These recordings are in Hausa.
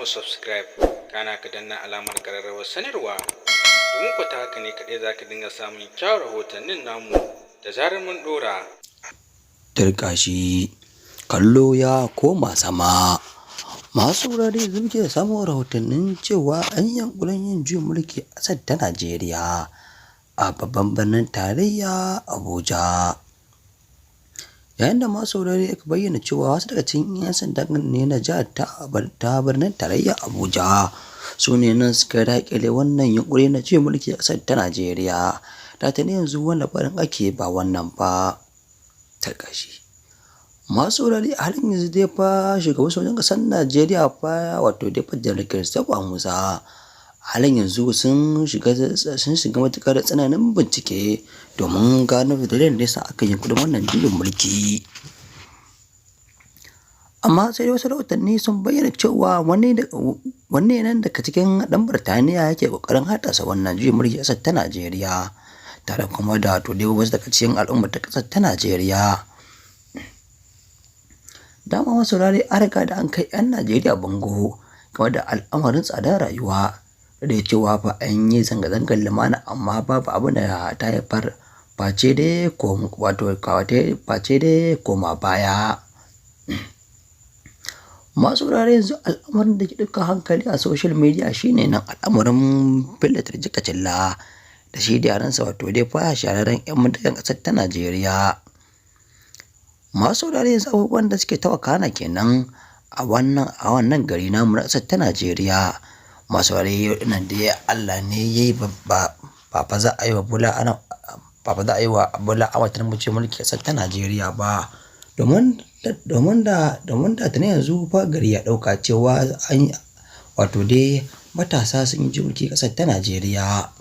subscribe kana ka danna alamar ƙararrawar sanarwa domin ku ta haka ne kaɗai za ka dinga samun kyawun rahotannin namu da zarar mun ɗora. Turƙashi kallo ya koma sama. Masu saurare yanzu muke samun rahotannin cewa an yi yunƙurin yin juyin mulki a ƙasar ta Najeriya a babban birnin tarayya Abuja. Yayin da masu saurare aka bayyana cewa wasu daga cikin 'yan sandan ne na jihar ta birnin tarayya Abuja su ne nan suka daƙile wannan yunƙuri na juyin mulki a ƙasar ta Najeriya. Da ta ne yanzu wanda barin ake ba wannan ba. Tarƙashi masu saurare a halin yanzu dai fa shugaban sojan ƙasar Najeriya fa wato dai fa Janar Christopher Musa halin yanzu sun shiga matuƙar tsananin bincike domin gano dalilin da yasa aka yi yunƙurin wannan juyin mulki. Amma sai dai wasu rahotanni sun bayyana cewa wani nan daga cikin ɗan Birtaniya yake ƙoƙarin haddasa wannan juyin mulki a ƙasar ta Najeriya tare kuma da to dai wasu daga cikin al'ummar ta ƙasar ta Najeriya. Dama masu saurare an riga da an kai 'yan Najeriya bango game da al'amarin tsadar rayuwa da cewa fa an yi zanga-zangar lumana amma babu abin da ta haifar face dai koma baya. Masu saurare yanzu al'amarin da ke ɗaukar hankali a social media shine nan al'amarin Bello Turji Kacalla da shi da yaransa wato dai fa shahararren 'yan mutanen ƙasar ta Najeriya. Masu saurare yanzu abubuwan da suke ta wakana kenan a wannan gari namu na ƙasar ta Najeriya. Masu saurare nan dai Allah ne ya yi ba fa za a yi wa Bola Ahmed Tinubu mulki ƙasar ta Najeriya ba. domin da ta yanzu fa gari ya ɗauka cewa wato dai matasa sun yi mulki ƙasar ta Najeriya.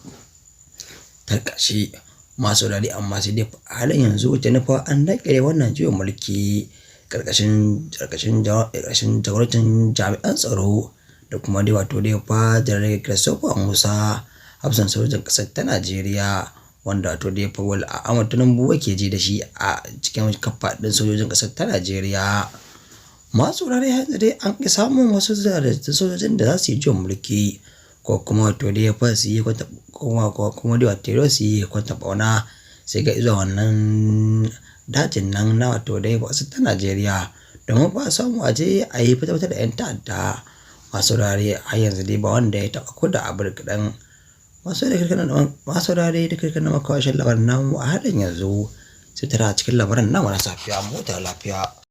Tarƙashi masu saurare amma sai dai halin yanzu ta nufa an daƙile wannan juyin mulki ƙarƙashin jagorancin jami'an tsaro da kuma dai wato dai fa Janar Christopher Musa hafsan sojan ƙasar ta Najeriya wanda wato dai fa Bola Ahmed Tinubu yake ji da shi a cikin kafaɗin sojojin ƙasar ta Najeriya. Masu saurare yanzu dai an ƙi samun wasu sojojin da za su yi juyin mulki ko kuma wato dai fa su yi kwanta ɓauna sai ga izuwa wannan dajin nan na wato dai ƙasar ta Najeriya domin ba a samu a je a yi fita da 'yan ta'adda. Masu saurare har yanzu dai ba wanda ya taɓa ko da abu kaɗan. Masu saurare da kirkirar makawashin labarin namu a halin yanzu sai tara cikin labaran namu na safiya mota lafiya.